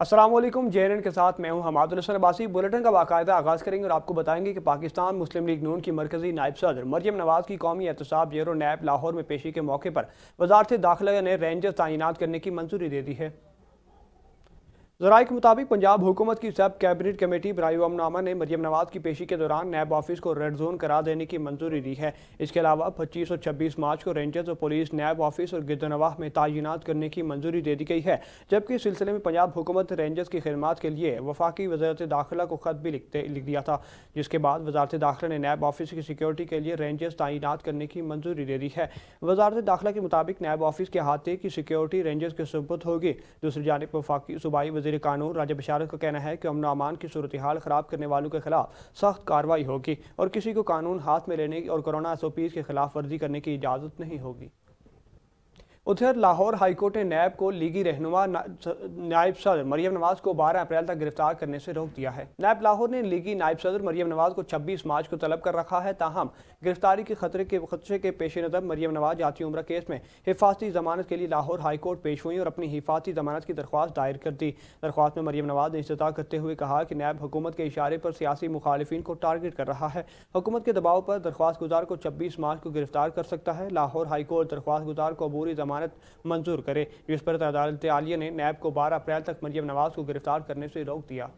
अस्सलाम वालेकुम। JNN के साथ मैं हूं हमादुल हसन अब्बासी। बुलेटिन का बाकायदा आगाज़ करेंगे और आपको बताएंगे कि पाकिस्तान मुस्लिम लीग नून की मरकजी नायब सदर मरियम नवाज की कौमी एहतसाब ब्यूरो नैब लाहौर में पेशी के मौके पर वजारत दाखिला ने रेंजर्स तैनात करने की मंजूरी दे दी है। ज़राए के मुताबिक पंजाब हुकूमत की सब कैबिनेट कमेटी बराए अमन ने मरियम नवाज की पेशी के दौरान नैब ऑफिस को रेड जोन करार देने की मंजूरी दी है। इसके अलावा 25 और 26 मार्च को रेंजर्स और पुलिस नैब ऑफिस और गिरदनवाह में तैनात करने की मंजूरी दे दी गई है। जबकि इस सिलसिले में पंजाब हुकूमत ने रेंजर्स की खिदमत के लिए वफाकी वज़ारत दाखिला को खत भी लिख दिया था, जिसके बाद वज़ारत दाखिला ने नैब ऑफिस की सिक्योरिटी के लिए रेंजर्स तैनात करने की मंजूरी दे दी है। वज़ारत दाखिला के मुताबिक नैब ऑफिस के अहाते की सिक्योरिटी रेंजर्स के सुपुर्द होगी। दूसरी जानिब वफाकी सूबाई वज़ीर कानून राजा बशारत का कहना है कि अमन अमान की सूरत हाल ख़राब करने वालों के खिलाफ सख्त कार्रवाई होगी और किसी को कानून हाथ में लेने और कोरोना SOPs की खिलाफ वर्जी करने की इजाज़त नहीं होगी। उधर लाहौर हाईकोर्ट ने नैब को लीगी रहनुमा नायब सदर मरियम नवाज को 12 अप्रैल तक गिरफ्तार करने से रोक दिया है। नैब लाहौर ने लीगी नायब सदर मरियम नवाज को 26 मार्च को तलब कर रखा है। ताहम गिरफ्तारी के खदशे के पेश नज़र मरियम नवाज जाती उम्र केस में हिफाजती जमानत के लिए लाहौर हाईकोर्ट पेश हुई और अपनी हिफाजती जमानत की दरख्वास्त दायर कर दी। दरख्वास्त में मरियम नवाज ने इस्तदा करते हुए कहा कि नैब हुकूमत के इशारे पर सियासी मुखालिफिन को टारगेट कर रहा है। हुकूमत के दबाव पर दरख्वास्त गुजार को 26 मार्च को गिरफ्तार कर सकता है। लाहौर हाईकोर्ट दरख्वास्त गुजार को अबूरी जमानत मंजूर करे, जिस पर अदालत आलिया ने नैब को 12 अप्रैल तक मरियम नवाज को गिरफ्तार करने से रोक दिया।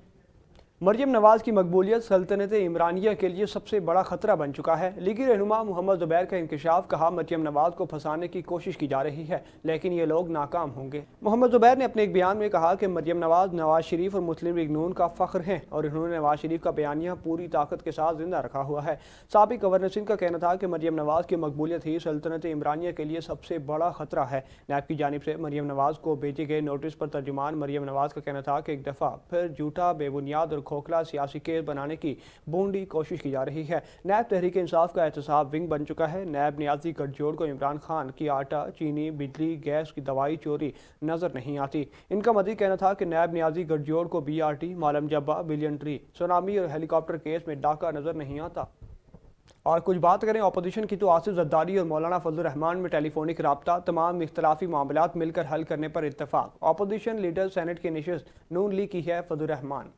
मरियम नवाज की मकबूलियत सल्तनत इमरानिया के लिए सबसे बड़ा खतरा बन चुका है। लीगी रहनुमा मोहम्मद ज़ुबैर का इंकशाफ, कहा मरियम नवाज को फंसाने की कोशिश की जा रही है लेकिन ये लोग नाकाम होंगे। मोहम्मद ज़ुबैर ने अपने एक बयान में कहा कि मरियम नवाज नवाज शरीफ और मुस्लिम लीग नून का फ़ख्र हैं और इन्होंने नवाज शरीफ का बयानिया पूरी ताकत के साथ जिंदा रखा हुआ है। साबिक गवर्नर सिंध का कहना था कि मरियम नवाज की मकबूलियत ही सल्तनत इमरानिया के लिए सबसे बड़ा खतरा है। नैब की जानिब से मरियम नवाज को भेजे गए नोटिस पर तर्जुमान मरियम नवाज का कहना था कि एक दफ़ा फिर झूठा, बेबुनियाद और खोखला सियासी बनाने की बोंडी कोशिश की जा रही है। नैब तहरीक इंसाफ का एहतसाब विंग बन चुका है। नैब नियाजी गठजोड़ को इमरान खान की आटा, चीनी, बिजली, गैस की दवाई चोरी नजर नहीं आती। इनका मजीद कहना था कि नैब नियाजी गठजोड़ को BRT, मालम जब्बा, बिलियन ट्री, सुनामी और हेलीकॉप्टर केस में डाका नजर नहीं आता। और कुछ बात करें अपोजिशन की तो आसिफ जरदारी और मौलाना फजल रहमान में टेलीफोनिक रब्ता, तमाम इख्तलाफी मामलात मिलकर हल करने पर इत्तफाक। अपोजिशन लीडर सेनेट की नशिस्त नून लीग की है फजल रहमान।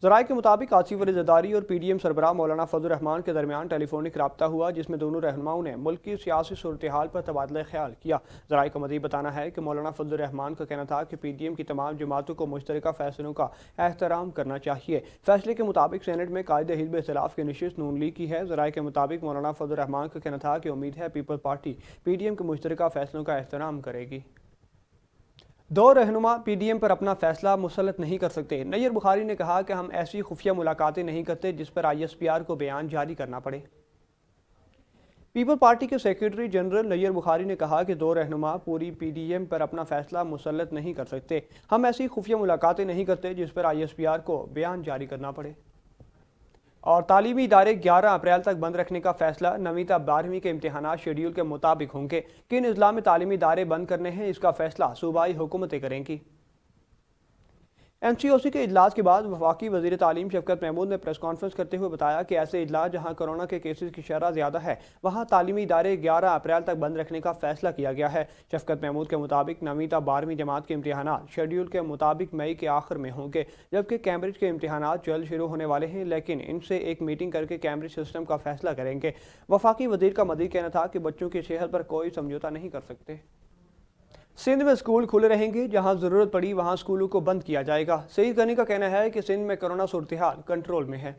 ज़राए के मुताबिक आसिफ अली जरदारी और PDM सरबराह मौलाना फजल रहमान के दरमियान टेलीफोनिक रब्ता हुआ, जिसमें दोनों रहनुमाओं ने मुल्क की सियासी सूरत हाल पर तबादला ख्याल किया। ज़राए का मज़ीद बताना है कि मौलाना फजल रहमान का कहना था कि PDM की तमाम जमातों को मुश्तरका फैसलों का एहतराम करना चाहिए। फैसले के मुताबिक सेनेट में कायदे हिज़्ब इख्तिलाफ की नशिस्त नून लीग की है। ज़राए के मुताबिक मौलाना फजल रहमान का कहना था कि उम्मीद है पीपल पार्टी PDM के मुश्तरका फैसलों का एहतराम करेगी। दो रहनुमा PDM पर अपना फैसला मुसलत नहीं कर सकते। नैयर बुखारी ने कहा कि हम ऐसी खुफिया मुलाकातें नहीं करते जिस पर ISPR को बयान जारी करना पड़े। पीपल पार्टी के सेक्रेटरी जनरल नैयर बुखारी ने कहा कि दो रहनुमा पूरी PDM पर अपना फैसला मुसलत नहीं कर सकते। हम ऐसी खुफिया मुलाकातें नहीं करते जिस पर ISPR को बयान जारी करना पड़े। और तालीमी इदारे 11 अप्रैल तक बंद रखने का फैसला। 9वीं ता 12वीं के इम्तहानात शेड्यूल के मुताबिक होंगे। किन अजला में तालीमी इदारे बंद करने हैं, इसका फैसला सूबाई हुकूमतें करेंगी। MCOC के इजलास के बाद वफाकी वज़ीर तालीम शफकत महमूद ने प्रेस कॉन्फ्रेंस करते हुए बताया कि ऐसे इजलास जहां कोरोना के केसेस की शरह ज़्यादा है वहां तालीमी इदारे 11 अप्रैल तक बंद रखने का फैसला किया गया है। शफकत महमूद के मुताबिक 9वीं ता 12वीं जमात के इम्तहानात शेड्यूल के मुताबिक मई के आखिर में होंगे, जबकि कैम्ब्रिज के इम्तहानात जल्द शुरू होने वाले हैं, लेकिन इनसे एक मीटिंग करके कैम्ब्रिज सिस्टम का फैसला करेंगे। वफाकी वज़ीर का मज़ीद कहना था कि बच्चों की सेहत पर कोई समझौता नहीं कर सकते। सिंध में स्कूल खुले रहेंगे, जहां जरूरत पड़ी वहां स्कूलों को बंद किया जाएगा। सईद गनी का कहना है कि सिंध में कोरोना सूरत हाल कंट्रोल में है।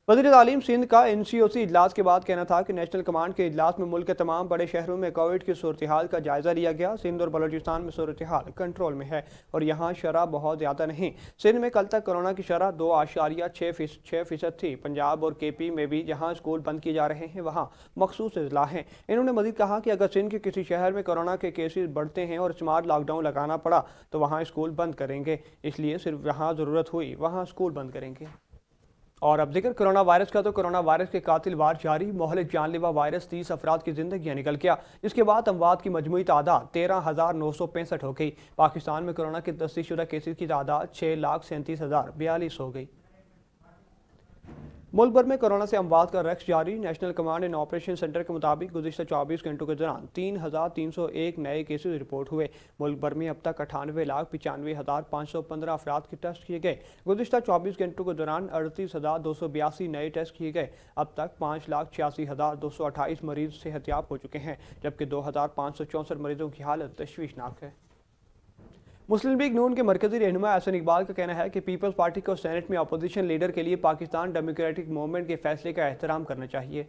वज़ीर तालीम सिंध का NCOC इजलास के बाद कहना था कि नेशनल कमांड के इजलास में मुल्क के तमाम बड़े शहरों में कोविड की सूरत हाल का जायजा लिया गया। सिंध और बलोचिस्तान में सूरत हाल कंट्रोल में है और यहाँ शरह बहुत ज़्यादा नहीं। सिंध में कल तक कोरोना की शरह 2.6% थी। पंजाब और KP में भी जहाँ स्कूल बंद किए जा रहे हैं वहाँ मखसूस अजला हैं। इन्होंने मजीद कहा कि अगर सिंध के किसी शहर में कोरोना के केसेस बढ़ते हैं और स्मार्ट लॉकडाउन लगाना पड़ा तो वहाँ स्कूल बंद करेंगे, इसलिए सिर्फ जहाँ ज़रूरत हुई वहाँ स्कूल बंद करेंगे। और अब जिक्र कोरोना वायरस का, तो कोरोना वायरस के कातिल वार जारी। मोहलिक जानलेवा वायरस 30 अफराद की जिंदगियां निकल गया, जिसके बाद अमवात की मजमूई तादाद 13,965 हो गई। पाकिस्तान में कोरोना के तस्दीक शुदा केसेस की तादाद 6,37,042 हो गई। मुल्क भर में कोरोना से अमवात का रक्स जारी। National command and operation centre के मुताबिक गुज़िश्ता 24 घंटों के दौरान 3,301 नए केसेज रिपोर्ट हुए। मुल्क भर में अब तक 98,95,515 अफराद के टेस्ट किए गए। गुज़िश्ता 24 घंटों के दौरान 38,282 नए टेस्ट किए गए। अब तक 5,86,228 मरीज सेहतयाब हो चुके हैं, जबकि 2,564 मरीजों की हालत तशवीशनाक है। मुस्लिम लीग नून के मरकजी रहनुमा एहसन इकबाल का कहना है कि पीपल्स पार्टी को सेनेट में अपोजिशन लीडर के लिए पाकिस्तान डेमोक्रेटिक मूवमेंट के फैसले का एहतराम करना चाहिए।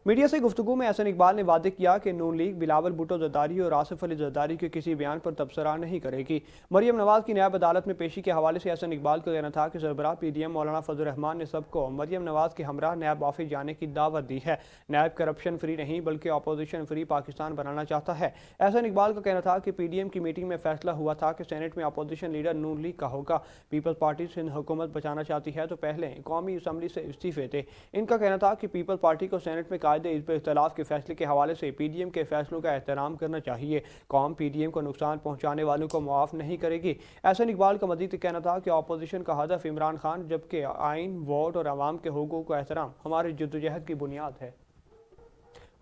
मीडिया से गुफ्तगू में एहसन इकबाल ने वादे किया कि नून लीग बिलावल भुट्टो जरदारी और आसिफ अली जरदारी के किसी बयान पर तबसरा नहीं करेगी। मरियम नवाज की नायब अदालत में पेशी के हवाले से एहसन इकबाल का कहना था कि सरबराह PDM मौलाना फजल रहमान ने सबको मरियम नवाज के हमरा नायब ऑफिस जाने की दावत दी है। नायब करप्शन फ्री नहीं बल्कि अपोजिशन फ्री पाकिस्तान बनाना चाहता है। एहसन इकबाल का कहना था कि PDM की मीटिंग में फैसला हुआ था कि सेनेट में अपोजिशन लीडर नून लीग का होगा। पीपल्स पार्टी सिंध हुकूमत बचाना चाहती है तो पहले कौमी असम्बली से इस्तीफे दे। इनका कहना था कि पीपल्स पार्टी को सेनेट में कायदे इख्तलाफ के फैसले के हवाले से PDM के फैसलों का एहतराम करना चाहिए। कौम PDM को नुकसान पहुंचाने वालों को मुआफ नहीं करेगी। एहसन इकबाल का मजीद कहना था कि अपोजिशन का हदफ इमरान खान, जबकि आइन, वोट और आवाम के हुकूक का एहतराम हमारी जद्दोजहद की बुनियाद है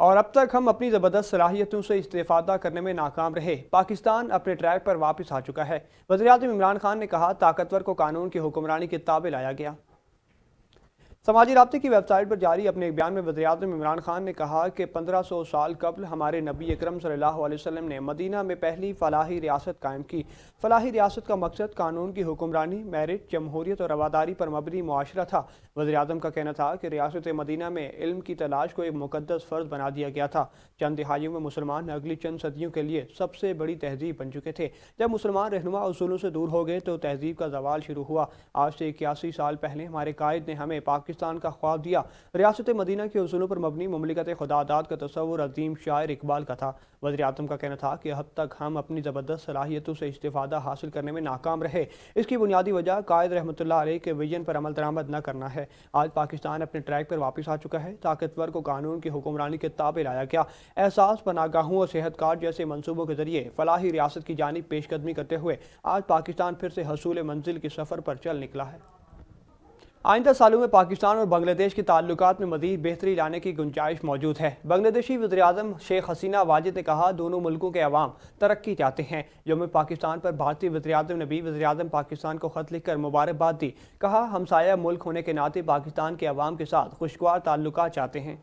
और अब तक हम अपनी ज़बरदस्त सलाहियतों से इस्तेफादा करने में नाकाम रहे। पाकिस्तान अपने ट्रैक पर वापस आ चुका है। वज़ीर-ए-आज़म इमरान खान ने कहा, ताकतवर को कानून की हुक्मरानी के ताबे लाया गया। समाजी राब्ते की वेबसाइट पर जारी अपने एक बयान में वज़ीर-ए-आज़म इमरान खान ने कहा कि 1500 साल कबल हमारे नबी अकरम सल्लल्लाहु अलैहि वसल्लम ने मदीना में पहली फलाही रियासत कायम की। फलाही रियासत का मकसद कानून की हुक्मरानी, मेरिट, जमहूरियत और रवादारी पर मबनी मुआशरा था। वज़ीर-ए-आज़म का कहना था कि रियासत मदीना में इल्म की तलाश को एक मुक़द्दस फ़र्ज़ बना दिया गया था। चंद दिहाइयों में मुसलमान अगली चंद सदियों के लिए सबसे बड़ी तहजीब बन चुके थे। जब मुसलमान रहनुमा उसूलों से दूर हो गए तो तहजीब का ज़वाल शुरू हुआ। आज से 81 साल पहले हमारे कायद ने हमें पाकिस्तान का ख्वाब दिया। रियासत मदीना के उसूलों पर मबनी मुमलिकत खुदादाद का तस्वुर अजीम शायर इकबाल का था। वज़ीर-ए-आज़म का कहना था कि अब तक हम अपनी ज़बरदस्त सलाहियतों से इस्तेफादा हासिल करने में नाकाम रहे। इसकी बुनियादी वजह कायद रहमतुल्लाह अलैह के विजन पर अमल दरामद न करना है। आज पाकिस्तान अपने ट्रैक पर वापस आ चुका है। ताकतवर को कानून की हुक्मरानी के ताबे लाया गया। एहसास, पनाहगाहों और सेहत कार्ड जैसे मनसूबों के जरिए फलाही रियासत की जानिब पेशकदमी करते हुए आज पाकिस्तान फिर से हसूल मंजिल के सफ़र पर चल निकला है। आइंदा सालों में पाकिस्तान और बांग्लादेश के ताल्लुकात में मज़ीद बेहतरी लाने की गुंजाइश मौजूद है। बांग्लादेशी वज़ीर-ए-आज़म शेख हसीना वाजिद ने कहा, दोनों मुल्कों के अवाम तरक्की चाहते हैं। यौम पाकिस्तान पर भारतीय वज़ीर-ए-आज़म ने भी वज़ीर-ए-आज़म पाकिस्तान को ख़त लिखकर मुबारकबाद दी। कहा, हमसाया मुल्क होने के नाते पाकिस्तान के अवाम के साथ खुशगवार ताल्लुकात चाहते हैं।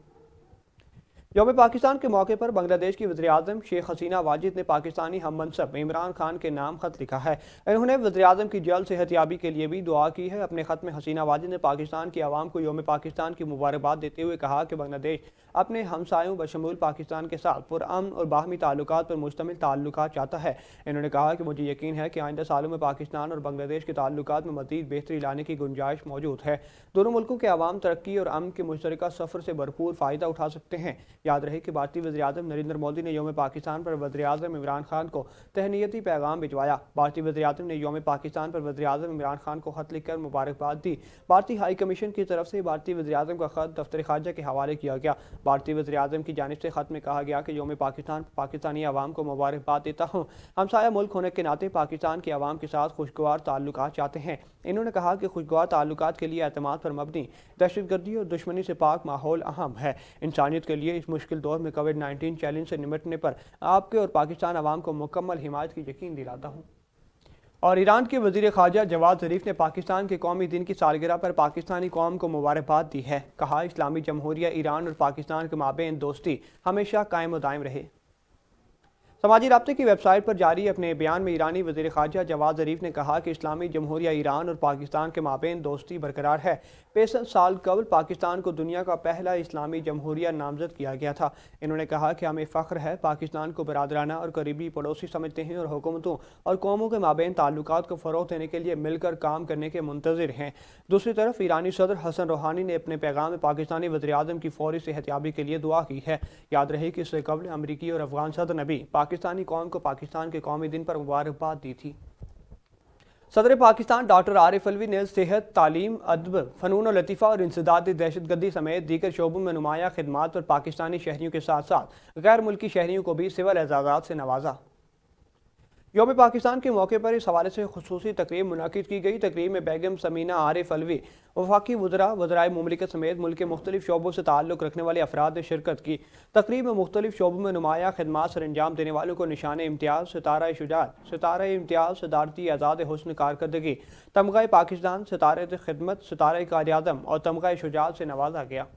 यौम पाकिस्तान के मौके पर बांग्लादेश की वज़ीर-ए-आज़म शेख हसीना वाजिद ने पाकिस्तानी हम मनसब इमरान खान के नाम खत लिखा है। उन्होंने वज़ीर-ए-आज़म की जल्द सेहतयाबी के लिए भी दुआ की है। अपने खत में हसीना वाजिद ने पाकिस्तान के अवाम को यौम पाकिस्तान की मुबारकबाद देते हुए कहा कि बांग्लादेश अपने हमसायों बशमूल पाकिस्तान के साथ पुरअमन और बाहमी ताल्लुकात पर मुश्तमिल ताल्लुकात चाहता है। इन्होंने कहा कि मुझे यकीन है कि आइंदा सालों में पाकिस्तान और बांग्लादेश के ताल्लुकात में मज़ीद बेहतरी लाने की गुंजाइश मौजूद है। दोनों मुल्कों के अवाम तरक्की और अमन के मुश्तरका सफ़र से भरपूर फ़ायदा उठा सकते हैं। याद रहे कि भारतीय वज़ीर-ए-आज़म नरेंद्र मोदी ने यौम पाकिस्तान पर वज़ीर-ए-आज़म इमरान खान को तहनीती पैगाम भिजवाया। भारतीय वज़ीर-ए-आज़म ने यौम पाकिस्तान पर वज़ीर-ए-आज़म इमरान खान को खत लिखकर मुबारकबाद दी। भारतीय हाई कमीशन की तरफ से भारतीय वज़ीर-ए-आज़म का खत दफ्तर ख़ारजा के हवाले किया गया। भारतीय वज़ीर-ए-आज़म की जानिब से खत में कहा गया कि यौम पाकिस्तान पाकिस्तानी अवाम को मुबारकबाद देता हूँ। हमसाया मुल्क होने के नाते पाकिस्तान के अवाम के साथ खुशगवार ताल्लुकात चाहते हैं। इन्होंने कहा कि खुशगवार ताल्लुकात के लिए एतमाद पर मबनी दहशतगर्दी और दुश्मनी से पाक माहौल अहम है। इंसानियत के लिए इस मुश्किल दौर में कोविड-19 चैलेंज से निपटने पर आपके और पाकिस्तान अवाम को मुकम्मल हिमायत की यकीन दिलाता हूँ। और ईरान के वज़ीर ख़ारजा जवाद ज़रीफ ने पाकिस्तान के कौमी दिन की सालगिरह पर पाकिस्तानी कौम को मुबारकबाद दी है। कहा, इस्लामी जमहूरिया ईरान और पाकिस्तान के माबेन दोस्ती हमेशा कायम व दायम रहे। समाजी राब्ते की वेबसाइट पर जारी अपने बयान में ईरानी वज़ीर ख़ारजा जवाद ज़रीफ ने कहा कि इस्लामी जमहूरिया ईरान और पाकिस्तान के माबेन दोस्ती बरकरार है। 65 साल कबल पाकिस्तान को दुनिया का पहला इस्लामी जमहूरिया नामजद किया गया था। इन्होंने कहा कि हमें फ़ख्र है, पाकिस्तान को बरादराना और करीबी पड़ोसी समझते हैं और हुकूमतों और कौमों के माबेन ताल्लुकात को फ़रोग़ देने के लिए मिलकर काम करने के मुंतज़िर हैं। दूसरी तरफ ईरानी सदर हसन रूहानी ने अपने पैगाम में पाकिस्तानी वज़ीर-ए-आज़म की फ़ौरी सेहतयाबी के लिए दुआ की है। याद रहे कि इससे कबल अमरीकी और अफ़गान सदर ने भी पाकिस्तानी कौम को पाकिस्तान के कौमी दिन पर मुबारकबाद दी थी। सदर पाकिस्तान डॉक्टर आरिफ अलवी ने सेहत, तालीम, अदब, फ़नून और लतीफ़ा और इंसदादी दहशतगर्दी समेत दीगर शोबों में नुमाया खिदमात पर पाकिस्तानी शहरियों के साथ साथ गैर मुल्की शहरियों को भी सिविल एजाज़ात से नवाजा। यौम पाकिस्तान के मौके पर इस हवाले से खुसूसी तकरीब मुनाकिद की गई। तकरीब में बेगम समीना आरिफ अलवी, वफाकी वज़राए मुमलिकत समेत मुल्क के मुख्तलिफ शोबों से ताल्लुक़ रखने वाले अफराद ने शिरकत की। तकरीब में मुख्तलिफ शोबों में नुमाया खिदमात सर अंजाम देने वालों को निशान इम्तियाज़, सितारा शुजाअत, सितारा इम्तियाज़, सदारती आज़ाद हुस्न कारकर्दगी, तमग़ा पाकिस्तान, सितारे खिदमत, सितारे क़ायद-ए-आज़म और तमग़ा शुजाअत से नवाजा गया।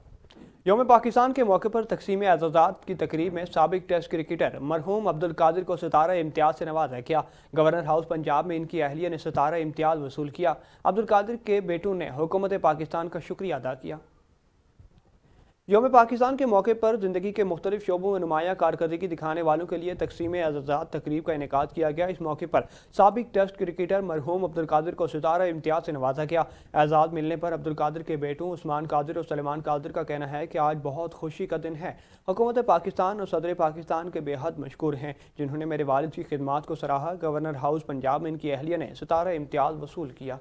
यौम पाकिस्तान के मौके पर तकसीम एजाज़ात की तकरीब में साबिक टेस्ट क्रिकेटर मरहूम अब्दुल कादिर को सितारा इम्तियाज़ से नवाजा गया। गवर्नर हाउस पंजाब में इनकी अहलिया ने सितारा इम्तियाज़ वसूल किया। अब्दुल कादिर के बेटों ने हुकूमत पाकिस्तान का शुक्रिया अदा किया। यौम पाकिस्तान के मौके पर ज़िंदगी के मुख्तलिफ शोबों में नुमाया कारकर्दगी दिखाने वालों के लिए तकसीम एजाज़ात तकरीब का इनेकाद किया गया। इस मौके पर साबिक टेस्ट क्रिकेटर मरहूम अब्दुल कादिर को सितारा इम्तियाज़ से नवाजा गया। एजाज़ मिलने पर अब्दुल कादिर के बेटों उस्मान कादिर और सलेमान कादिर का कहना है कि आज बहुत खुशी का दिन है। हुकूमत पाकिस्तान और सदर पाकिस्तान के बेहद मशकूर हैं जिन्होंने मेरे वालिद की खिदमात को सराहा। गवर्नर हाउस पंजाब में इनकी अहलिया ने सितारा इम्तियाज़ वसूल किया।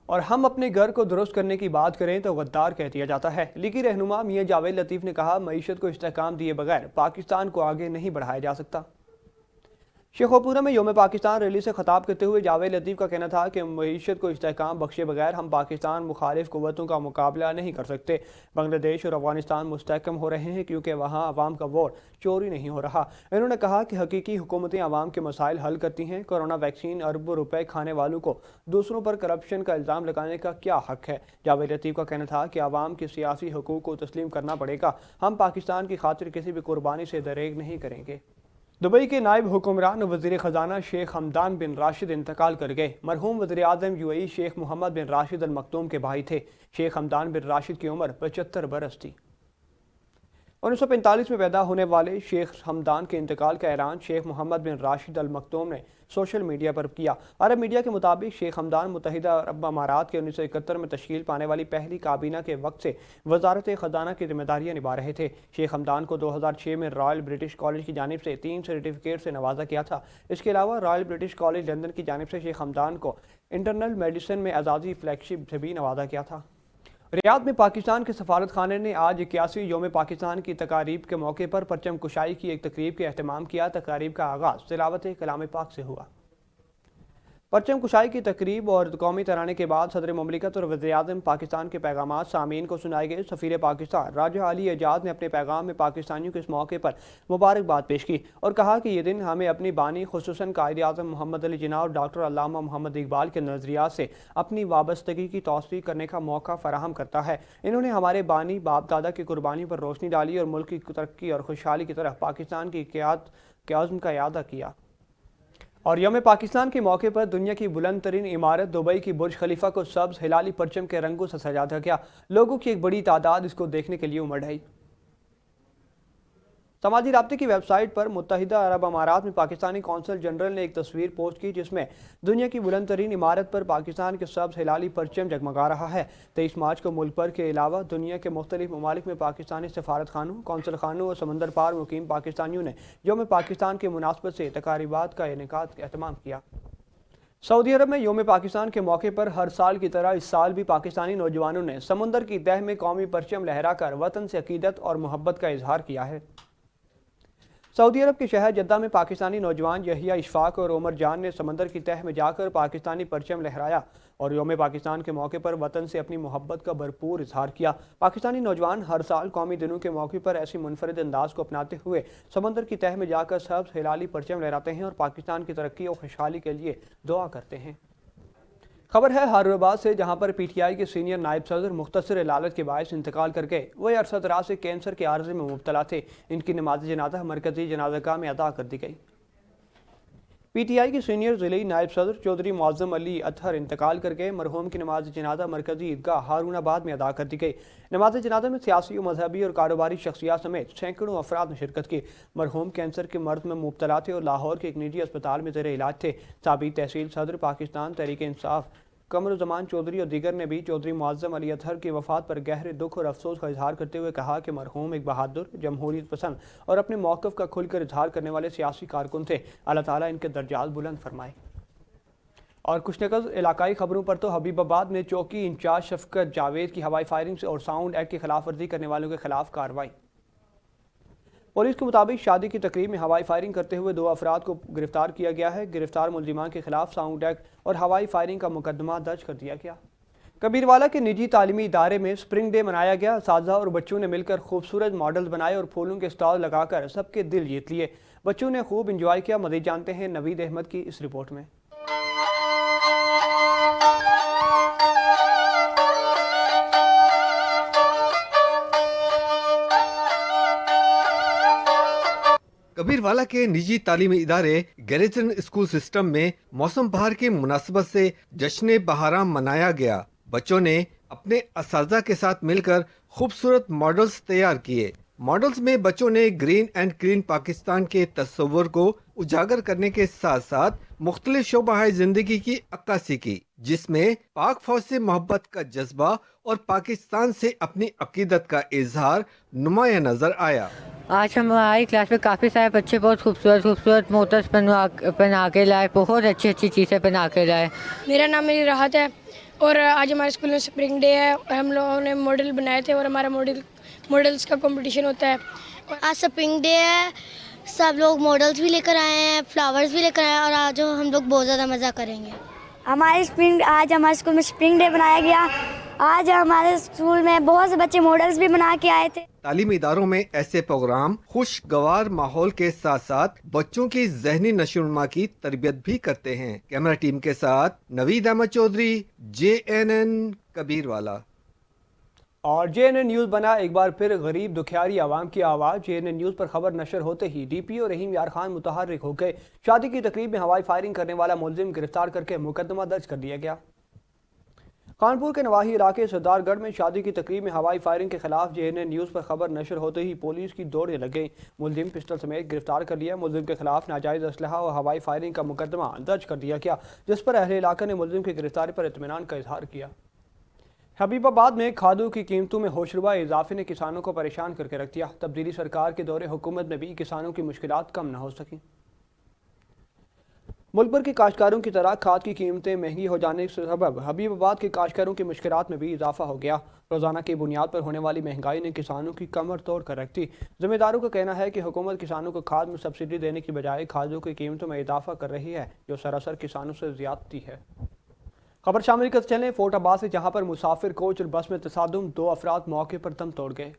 और हम अपने घर को दुरुस्त करने की बात करें तो गद्दार कह दिया जाता है। लीगी रहनुमा मियां जावेद लतीफ़ ने कहा, मईशत को इस्तेहकाम दिए बगैर पाकिस्तान को आगे नहीं बढ़ाया जा सकता। शेखोपुरा में यौम पाकिस्तान रैली से खिताब करते हुए जावेद लतीफ़ का कहना था कि मईशत को इस्तेहकाम बख्शे बगैर हम पाकिस्तान मुखालिफ कुव्वतों का मुकाबला नहीं कर सकते। बांग्लादेश और अफगानिस्तान मुस्तहकम हो रहे हैं क्योंकि वहाँ अवाम का वोट चोरी नहीं हो रहा। इन्होंने कहा कि हकीकी हुकूमतें अवाम के मसाइल हल करती हैं। कोरोना वैक्सीन अरबों रुपए खाने वालों को दूसरों पर करप्शन का इल्ज़ाम लगाने का क्या हक है। जावेद लतीफ़ का कहना था कि अवाम के सियासी हकूक़ को तस्लीम करना पड़ेगा। हम पाकिस्तान की खातिर किसी भी कुर्बानी से दरेग नहीं करेंगे। दुबई के नायब हुक्मरान वज़ीर ख़जाना शेख हमदान बिन राशिद इंतकाल कर गए। मरहूम वज़ीर आज़म यूएई शेख मोहम्मद बिन राशिद अल मखदूम के भाई थे। शेख हमदान बिन राशिद की उम्र 75 बरस थी। 1945 में पैदा होने वाले शेख हमदान के इंतकाल का ऐलान शेख मोहम्मद बिन राशिद अल मखदूम ने सोशल मीडिया पर किया। अरब मीडिया के मुताबिक शेख हमदान मुत्तहिदा अरब अमारात के 1971 में तश्कील पाने वाली पहली काबीना के वक्त से वजारत ख़जाना की जिम्मेदारियां निभा रहे थे। शेख हमदान को 2006 में रॉयल ब्रिटिश कॉलेज की जानिब से 3 सर्टिफिकेट से नवाजा गया था। इसके अलावा रॉयल ब्रिटिश कॉलेज लंदन की जानिब से शेख हमदान को इंटरनल मेडिसिन में एजाज़ी फ्लैगशिप से भी नवाजा गया था। रियाद में पाकिस्तान के सफारत खाने ने आज 81वीं यौम पाकिस्तान की तकारीब के मौके पर परचम कुशाई की एक तकरीब के अहतमाम किया। तकारीब का आगाज़ तिलावत कलाम पाक से हुआ। परचम कुशाई की तकरीब और कौमी तराने के बाद सदर मुमलिकत और वज़ीर-ए-आज़म पाकिस्तान के पैगाम सामीन को सुनाए गए। सफ़ीर पाकिस्तान राजा अली एजाज ने अपने पैगाम में पाकिस्तानियों को इस मौके पर मुबारकबाद पेश की और कहा कि ये दिन हमें अपनी बानी खुसूसन कायद-ए-आज़म मोहम्मद अली जिन्ना और डॉक्टर अल्लामा मोहम्मद इकबाल के नज़रियात से अपनी वाबस्तगी की तौसीक़ करने का मौका फराहम करता है। इन्होंने हमारे बानी बाप दादा की कुर्बानी पर रोशनी डाली और मुल्क की तरक्की और खुशहाली की तरफ पाकिस्तान की क़यादत का यादा किया। और यौम पाकिस्तान के मौके पर दुनिया की बुलंद तरीन इमारत दुबई की बुर्ज खलीफा को सब्ज़ हिलाली परचम के रंगों से सजा गया। लोगों की एक बड़ी तादाद इसको देखने के लिए उमड़ आई। समाजी राब्ते की वेबसाइट पर मुत्तहिदा अरब अमारात में पाकिस्तानी कौंसल जनरल ने एक तस्वीर पोस्ट की जिसमें दुनिया की बुलंद तरीन इमारत पर पाकिस्तान के सब्ज़ हिलाली परचम जगमगा रहा है। 23 मार्च को मुल्क भर के अलावा दुनिया के मुख्तलिफ ममालिक में पाकिस्तानी सफारत खानों, कौंसल खानों और समंदर पार मुकीम पाकिस्तानियों ने यौम पाकिस्तान के मुनासबत से तकारीबात का इनेकाद एहतमाम किया। सऊदी अरब में यौम पाकिस्तान के मौके पर हर साल की तरह इस साल भी पाकिस्तानी नौजवानों ने समुंदर की तह में कौमी परचम लहरा कर वतन से अकीदत और मोहब्बत का इजहार किया है। सऊदी अरब के शहर जद्दा में पाकिस्तानी नौजवान यहिया इशफाक और उमर जान ने समंदर की तह में जाकर पाकिस्तानी परचम लहराया और यौम पाकिस्तान के मौके पर वतन से अपनी मोहब्बत का भरपूर इजहार किया। पाकिस्तानी नौजवान हर साल कौमी दिनों के मौके पर ऐसी मुनफरिद अंदाज को अपनाते हुए समंदर की तह में जाकर सब्ज़ हिलाली परचम लहराते हैं और पाकिस्तान की तरक्की और खुशहाली के लिए दुआ करते हैं। खबर है हैदराबाद से, जहां पर पीटीआई के सीनियर नायब सदर मुख्तसर इलालत के बायस इंतकाल कर गए। वह अरसा दराज से कैंसर के आर्जे में मुब्तला थे। इनकी नमाज जनाजा मरकजी जनाज़ागाह में अदा कर दी गई। पीटीआई के सीनियर ज़िली नायब सदर चौधरी मुअज़्ज़म अली अतहर इंतकाल कर गए। मरहूम की नमाज जनाजा मरकजी ईदगाह हारूनाबाद में अदा कर दी गई। नमाज जनाजा में सियासी, मजहबी और कारोबारी शख्सियात समेत सैकड़ों अफराद ने शिरकत की। मरहूम कैंसर के मर्ज में मुब्तला थे और लाहौर के एक निजी अस्पताल में ज़ेर इलाज थे। साबिक़ तहसील सदर पाकिस्तान तहरीक इंसाफ कमरुज़्ज़मान चौधरी और दीगर ने भी चौधरी मुअज़्ज़म अली अतहर की वफ़ात पर गहरे दुख और अफसोस का इजहार करते हुए कहा कि मरहूम एक बहादुर, जमहूरियत पसंद और अपने मौक़िफ़ का खुलकर इजहार करने वाले सियासी कारकुन थे। अल्लाह ताला इनके दर्जात बुलंद फरमाए। और कुछ नकज़ इलाकाई खबरों पर तो हबीबाबाद में चौकी इंचार्ज शफकत जावेद की हवाई फायरिंग से और साउंड एक्ट की खिलाफ वर्जी करने वालों के खिलाफ कार्रवाई। पुलिस के मुताबिक शादी की तकरीब में हवाई फायरिंग करते हुए 2 अफराद को गिरफ्तार किया गया है। गिरफ्तार मुलजिमान के खिलाफ साउंड एक्ट और हवाई फायरिंग का मुकदमा दर्ज कर दिया गया। कबीरवाला के निजी तालीमी इदारे में स्प्रिंग डे मनाया गया। असातिज़ा और बच्चों ने मिलकर खूबसूरत मॉडल्स बनाए और फूलों के स्टॉल लगाकर सबके दिल जीत लिए। बच्चों ने खूब इंजॉय किया। मज़ीद जानते हैं नवीद अहमद की इस रिपोर्ट में। कबीरवाला के निजी तालीमी इदारे गैरिसन स्कूल सिस्टम में मौसम बहार की मुनासबत से जश्न बहारां मनाया गया। बच्चों ने अपने असातिज़ा के साथ मिलकर खूबसूरत मॉडल्स तैयार किए। मॉडल्स में बच्चों ने ग्रीन एंड क्लीन पाकिस्तान के तस्वुर को उजागर करने के साथ साथ मुख्तलिफ शोबाए जिंदगी की अक्कासी की, जिसमें पाक फौज से मोहब्बत का जज्बा और पाकिस्तान से अपनी अकीदत का इजहार नुमाया नजर आया। आज हमारी क्लास में काफ़ी सारे बच्चे बहुत खूबसूरत मोटर्स पहना के लाए, बहुत अच्छी अच्छी चीज़ें पहना के लाए। मेरा नाम मेरी राहत है और आज हमारे स्कूल में स्प्रिंग डे है और हम लोगों ने मॉडल बनाए थे और हमारा मॉडल्स का कंपटीशन होता है। आज स्प्रिंग डे है, सब लोग मॉडल्स भी लेकर आए हैं, फ्लावर्स भी लेकर आए हैं और आज हम लोग बहुत ज़्यादा मज़ा करेंगे। आज हमारे स्कूल में स्प्रिंग डे बनाया गया। आज हमारे स्कूल में बहुत से बच्चे मॉडल्स भी बना के आए थे। तालीमी इदारों में ऐसे प्रोग्राम खुशगवार माहौल के साथ साथ बच्चों की ज़हनी नशोनुमा की तरबियत भी करते हैं। कैमरा टीम के साथ नवीद अहमद चौधरी, JNN कबीरवाला। और JNN न्यूज़ बना एक बार फिर गरीब दुखियारी आवाम की आवाज़। JNN न्यूज़ पर खबर नशर होते ही DPO रहीम यार खान मुतहर्रिक हो गए। शादी की तकरीब में हवाई फायरिंग करने वाला मुलजिम गिरफ्तार करके मुकदमा दर्ज कर दिया गया। कानपुर के नवाही इलाके सरदारगढ़ में शादी की तकरीब में हवाई फायरिंग के खिलाफ JNN न्यूज़ पर खबर नशर होते ही पुलिस की दौड़े लग गई। मुलजिम पिस्टल समेत गिरफ्तार कर लिया। मुलजिम के खिलाफ नाजायज़ असलहा और हवाई फायरिंग का मुकदमा दर्ज कर दिया गया, जिस पर अहले इलाका ने मुलजिम की गिरफ्तारी पर इत्मीनान का इजहार किया। हबीबाबाद में खादों की कीमतों में होशरुबा इजाफे ने किसानों को परेशान करके रख दिया। तब्दीली सरकार के दौरे हुकूमत में भी किसानों की मुश्किलात कम न हो सकी। मुल्क भर के काश्तकारों की तरह खाद की कीमतें महंगी हो जाने से सबब हबीबाबाद के काश्तकारों की मुश्किलात में भी इजाफा हो गया। रोजाना की बुनियाद पर होने वाली महंगाई ने किसानों की कमर तोड़ कर रख दी। जिम्मेदारों का कहना है कि हुकूमत किसानों को खाद में सब्सिडी देने की बजाय खादों की कीमतों में इजाफा कर रही है, जो सरासर किसानों से ज्यादती है। खबर शामिल करते चलें फोर्टाबाद से, जहां पर मुसाफिर कोच और बस में तसादुम, 2 अफराद मौके पर दम तोड़ गए।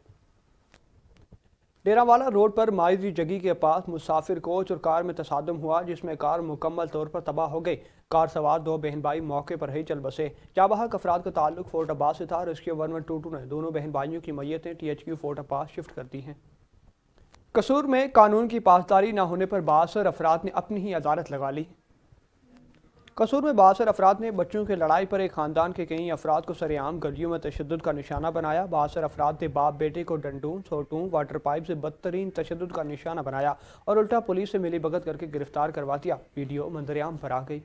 डेरावाला रोड पर माइजी जगी के पास मुसाफिर कोच और कार में तसादुम हुआ, जिसमें कार मुकम्मल तौर पर तबाह हो गई। कार सवार 2 बहन भाई मौके पर ही चल बसे। जाबहक अफराद का ताल्लुक फोर्टाबाद से था। रेस्क्यू 1122 ने दोनों बहन भाइयों की मैयतें THQ फोर्टाबाद शिफ्ट कर दी हैं। कसूर में कानून की पासदारी न होने पर 62 अफराद ने अपनी ही अदालत लगा ली। कसूर में 62 अफराद ने बच्चों की लड़ाई पर एक खानदान के कई अफराद को सरेआम गर्जियों में तशद्दुद का निशाना बनाया। 62 अफराद ने बाप बेटे को डंडून, सोटून, वाटर पाइप से बदतरीन तशद्दुद का निशाना बनाया और उल्टा पुलिस से मिली भगत करके गिरफ्तार करवा दिया। वीडियो मंजरेआम पर आ गई।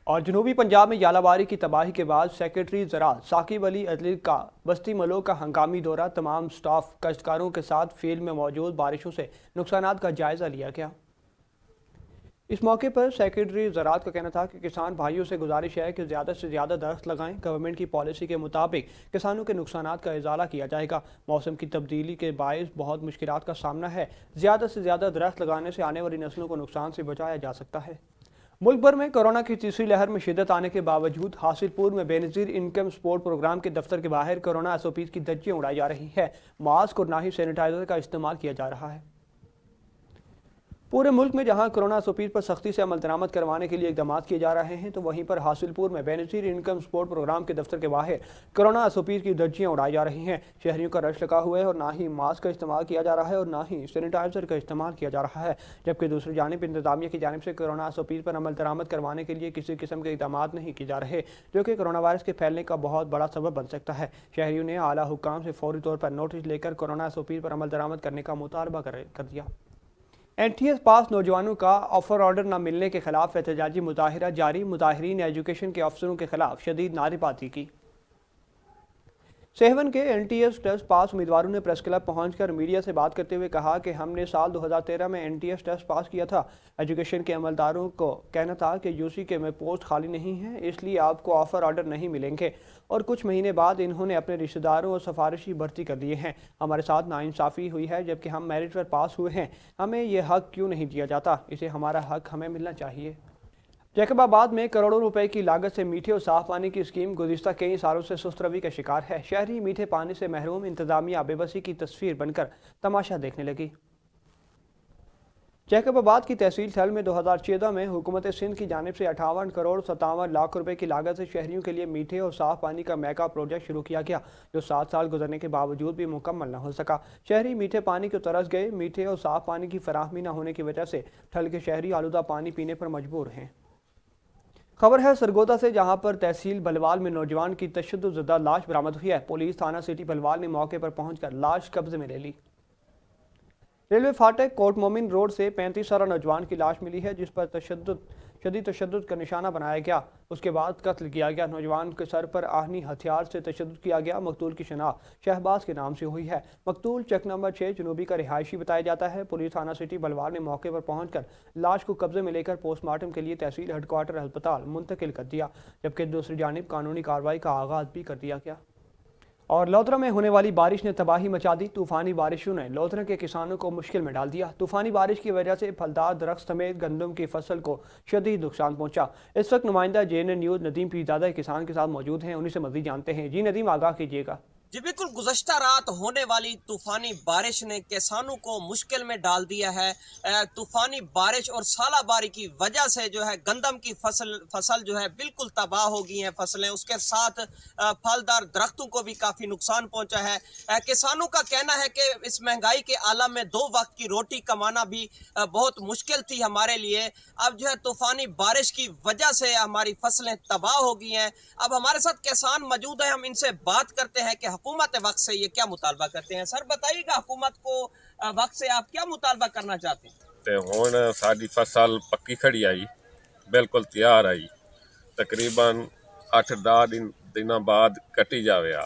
और जनूबी पंजाब में यालाबारी की तबाही के बाद सेक्रेटरी ज़राअत साकिब अली अदलिल का बस्ती मलो का हंगामी दौरा। तमाम स्टाफ काश्तकारों के साथ फील्ड में मौजूद बारिशों से नुकसानात का जायजा लिया गया। इस मौके पर सेक्रेटरी ज़राअत का कहना था कि किसान भाइयों से गुजारिश है कि ज़्यादा से ज़्यादा दरख्त लगाएं। गवर्नमेंट की पॉलिसी के मुताबिक किसानों के नुकसानात का इजाला किया जाएगा। मौसम की तब्दीली के बायस बहुत मुश्किलात का सामना है। ज़्यादा से ज़्यादा दरख्त लगाने से आने वाली नस्लों को नुकसान से बचाया जा सकता है। मुल्क भर में कोरोना की तीसरी लहर में शिद्दत आने के बावजूद हासिलपुर में बेनज़ीर इनकम सपोर्ट प्रोग्राम के दफ्तर के बाहर कोरोना SOPs की धज्जियां उड़ाई जा रही है। मास्क और ना ही सैनिटाइजर का इस्तेमाल किया जा रहा है। पूरे मुल्क में जहां कोरोना SOPs पर सख्ती से अमल दरामद करवाने के लिए इकदाम किए जा रहे हैं, तो वहीं पर हासिलपुर में बेनज़ीर इनकम सपोर्ट प्रोग्राम के दफ्तर के बाहर कोरोना SOPs की धज्जियां उड़ाई जा रही हैं। शहरियों का रश लगा हुआ है और ना ही मास्क का इस्तेमाल किया जा रहा है और ना ही सैनिटाइजर का इस्तेमाल किया जा रहा है। जबकि दूसरी जानिब इंतजामिया की जानिब से कोरोना SOPs पर अमल दरामद करवाने के लिए किसी किस्म के इकदाम नहीं किए जा रहे, जो कि कोरोना वायरस के फैलने का बहुत बड़ा सबब बन सकता है। शहरियों ने आला हुक्काम से फौरी तौर पर नोटिस लेकर कोरोना SOPs पर अमल दरामद करने का मुतालबा कर दिया। NTS पास नौजवानों का ऑफर ऑर्डर न मिलने के खिलाफ एहतजाजी मुजाहिरा जारी। मुजाहिरीन ने एजुकेशन के अफसरों के खिलाफ शदीद नारेबाजी की। 7 के NTS टेस्ट पास उम्मीदवारों ने प्रेस क्लब पहुंचकर मीडिया से बात करते हुए कहा कि हमने साल 2013 में NTS टेस्ट पास किया था। एजुकेशन के अमलदारों को कहना था कि UC के में पोस्ट खाली नहीं है, इसलिए आपको ऑफर ऑर्डर नहीं मिलेंगे, और कुछ महीने बाद इन्होंने अपने रिश्तेदारों और सिफारिशी भर्ती कर दिए हैं। हमारे साथ नाइंसाफ़ी हुई है, जबकि हम मेरिट पर पास हुए हैं। हमें यह हक क्यों नहीं दिया जाता? इसे हमारा हक हमें मिलना चाहिए। जैकबाबाद में करोड़ों रुपए की लागत से मीठे और साफ पानी की स्कीम गुज़िश्ता कई सालों से सुस्त रवि का शिकार है। शहरी मीठे पानी से महरूम, इंतजामिया बेबसी की तस्वीर बनकर तमाशा देखने लगी। जैकबाबाद की तहसील थल में 2014 में हुकूमत सिंध की जानिब से 58 करोड़ 57 लाख रुपए की लागत से शहरियों के लिए मीठे और साफ पानी का मेगा प्रोजेक्ट शुरू किया गया, जो 7 साल गुजरने के बावजूद भी मुकम्मल न हो सका। शहरी मीठे पानी को तरस गए। मीठे और साफ पानी की फराहमी न होने की वजह से थल के शहरी आलूदा पानी पीने पर मजबूर हैं। खबर है सरगोदा से, जहां पर तहसील बलवाल में नौजवान की तशद्दुद लाश बरामद हुई है। पुलिस थाना सिटी बलवाल ने मौके पर पहुंचकर लाश कब्जे में ले ली। रेलवे फाटक कोट मोमिन रोड से 35 साला नौजवान की लाश मिली है, जिस पर शदीद तशद्दुद का निशाना बनाया गया। उसके बाद कत्ल किया गया। नौजवान के सर पर आहनी हथियार से तशद्दुद किया गया। मकतूल की शनाख्त शहबाज के नाम से हुई है। मकतूल चक नंबर 6 जनूबी का रिहायशी बताया जाता है। पुलिस थाना सिटी बलवाल ने मौके पर पहुंचकर लाश को कब्जे में लेकर पोस्टमार्टम के लिए तहसील हेडक्वार्टर अस्पताल मुंतकिल कर दिया, जबकि दूसरी जानिब कानूनी कार्रवाई का आगाज भी कर दिया गया। और लोधरा में होने वाली बारिश ने तबाही मचा दी। तूफानी बारिशों ने लोधरा के किसानों को मुश्किल में डाल दिया। तूफानी बारिश की वजह से फलदार दरख्त समेत गंदम की फसल को शदीद नुकसान पहुंचा। इस वक्त नुमाइंदा JNN न्यूज़ नदीम पीरजादा किसान के साथ मौजूद हैं, उन्हीं से मज़ीद जानते हैं। जी नदीम, आगाह कीजिएगा। जी बिल्कुल, गुज़श्ता रात होने वाली तूफानी बारिश ने किसानों को मुश्किल में डाल दिया है। तूफानी बारिश और सालाबारी की वजह से जो है गंदम की फसल जो है बिल्कुल तबाह हो गई हैं फसलें। उसके साथ फलदार दरख्तों को भी काफ़ी नुकसान पहुंचा है। किसानों का कहना है कि इस महंगाई के आलम में 2 वक्त की रोटी कमाना भी बहुत मुश्किल थी हमारे लिए। अब जो है तूफानी बारिश की वजह से हमारी फसलें तबाह हो गई हैं। अब हमारे साथ किसान मौजूद हैं, हम इनसे बात करते हैं कि हुकूमत वक्त से ये क्या मुतालबा करते हैं। सर बताइएगा, हुकूमत को वक्त से आप क्या मुतालबा करना चाहते हैं? ते हुण साडी फसल पक्की खड़ी आई, बिल्कुल तैयार आई, तकरीबन 8-10 दिनों बाद कटी जावे आ,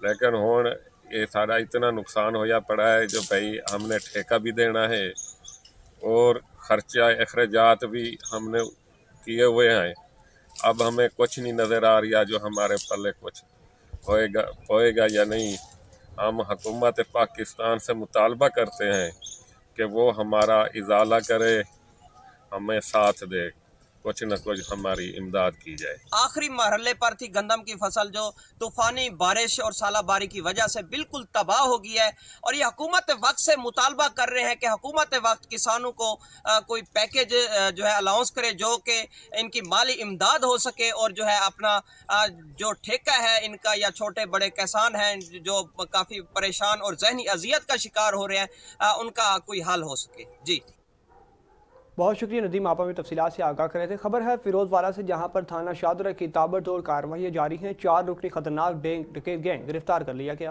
लेकिन हुण ये सारा इतना नुकसान होया पड़ा है जो भाई हमने ठेका भी देना है और खर्चा अखराजात भी हमने किए हुए हैं। अब हमें कुछ नहीं नज़र आ रहा जो हमारे पल्ले कुछ होएगा या नहीं। हम हुकूमत पाकिस्तान से मुतालबा करते हैं कि वो हमारा इजाला करे, हमें साथ दे, कुछ न कुछ हमारी इमदाद की जाए। आखिरी मरहले पर थी गंदम की फसल जो तूफानी बारिश और सालाबारी की वजह से बिल्कुल तबाह हो गई है, और ये हुकूमत वक्त से मुतालबा कर रहे हैं कि हुकूमत वक्त किसानों को कोई पैकेज जो है अलाउंस करे, जो कि इनकी माली इमदाद हो सके, और जो है अपना जो ठेका है इनका या छोटे बड़े किसान हैं जो काफ़ी परेशान और जहनी अजियत का शिकार हो रहे हैं, उनका कोई हल हो सके। जी बहुत शुक्रिया नदीम, आप हमें तफसीलात से आगाह कर रहे थे। खबर है फिरोजवाला से, जहां पर थाना शादरा की ताबड़तोड़ कार्रवाई जारी हैं। 4 रुकनी खतरनाक डकैत गैंग गिरफ्तार कर लिया गया।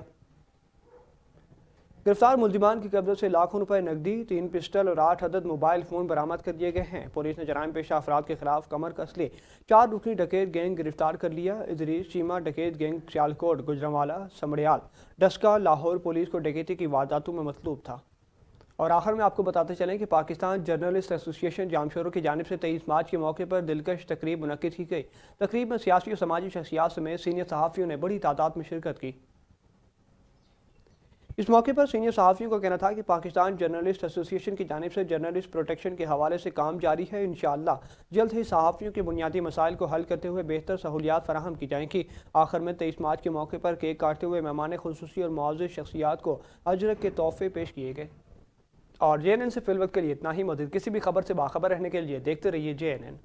गिरफ्तार मुलजिमान के कब्जे से लाखों रुपए नकदी, 3 पिस्टल और 8 अदद मोबाइल फ़ोन बरामद कर दिए गए हैं। पुलिस ने जराइम पेशा अफराद के खिलाफ कमर कस ले 4 रुकनी डकैत गैंग गिरफ्तार कर लिया। इदरीस चीमा डकैत गैंग सियालकोट, गुजरांवाला, समड़ियाल, डस्का, लाहौर पुलिस को डकैती की वारदातों में मतलूब था। और आखिर में आपको बताते चलें कि पाकिस्तान जर्नलिस्ट एसोसिएशन जामशोरों की जानिब से 23 मार्च के मौके पर दिलकश तकरीब मुनक्किद की गई। तकरीब में सियासी और समाजी शख्सियात समेत सीनियर सहाफ़ियों ने बड़ी तादाद में शिरकत की। इस मौके पर सीनियर सहाफ़ियों का कहना था कि पाकिस्तान जर्नलिस्ट एसोसिएशन की जानिब से जर्नलिस्ट प्रोटेक्शन के हवाले से काम जारी है। इंशाअल्लाह जल्द ही सहाफ़ियों के बुनियादी मसाइल को हल करते हुए बेहतर सहूलियात फराहम की जाएंगी। आखिर में 23 मार्च के मौके पर केक काटते हुए मेहमान खुसूसी और मुआज़्ज़ज़ शख्सियात को अजरक के तोहफे पेश किए गए। और JNN से फिल वक्त के लिए इतना ही। मज़ीद किसी भी खबर से बाखबर रहने के लिए देखते रहिए JNN।